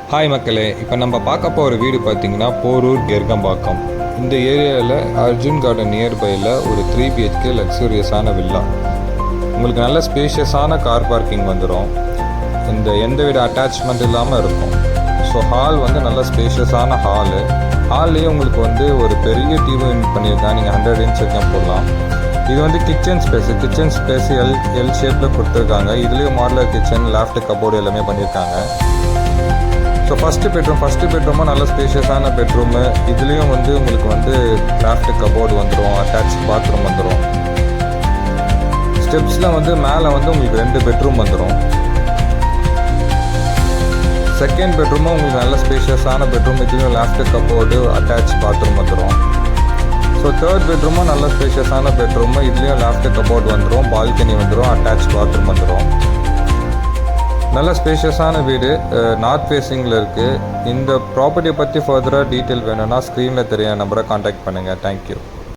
Hi மக்களே, இப்போ நம்ம பார்க்க போகிற வீடு பார்த்தீங்கன்னா போரூர் கெர்கம்பாக்கம். இந்த ஏரியாவில் அர்ஜுன் கார்டன் நியர்பையில் ஒரு 3 BHK லக்ஸூரியஸான வில்லா. உங்களுக்கு நல்ல ஸ்பேஷியஸான கார் பார்க்கிங் வந்துடும். இந்த எந்தவித அட்டாச்மெண்ட் இல்லாமல் இருக்கும். ஸோ ஹால் வந்து நல்ல ஸ்பேஷியஸான ஹால்லேயே உங்களுக்கு வந்து ஒரு பெரிய டிவி பண்ணியிருக்காங்க. நீங்கள் 100 inch வரைக்கும் போடலாம். இது வந்து கிச்சன் ஸ்பேஸ் எல் ஷேப்பில் கொடுத்துருக்காங்க. இதுலேயும் மாடலர் கிச்சன், லேஃப்ட் கபோர்டு எல்லாமே பண்ணியிருக்காங்க. ஸோ ஃபஸ்ட்டு பெட்ரூமும் நல்ல ஸ்பேஷியஸான பெட்ரூமு. இதுலேயும் வந்து உங்களுக்கு வந்து லேஃப்ட் கபோர்டு வந்துடும், அட்டாச் பாத்ரூம் வந்துடும். ஸ்டெப்ஸில் வந்து மேலே வந்து உங்களுக்கு 2 பெட்ரூம் வந்துடும். செகண்ட் பெட்ரூமும் உங்களுக்கு நல்ல ஸ்பேஷியஸான பெட்ரூம். இதுலேயும் லேஃப்ட் கபோர்டு, அட்டாச் பாத்ரூம் வந்துடும். ஸோ தேர்ட் பெட்ரூமும் நல்ல ஸ்பேஷியஸான பெட்ரூமு. இதுலேயும் லேஃப்ட் கபோர்டு வந்துடும், பால்கனி வந்துடும், அட்டாச் பாத்ரூம் வந்துடும். நல்ல ஸ்பேஷியஸான வீடு நார்த் ஃபேஸிங்கில் இருக்குது. இந்த ப்ராப்பர்ட்டியை பற்றி ஃபர்தராக டீட்டெயில் வேணும்னா ஸ்க்ரீனில் தெரிய நம்பரை காண்டாக்ட் பண்ணுங்கள். தேங்க்யூ.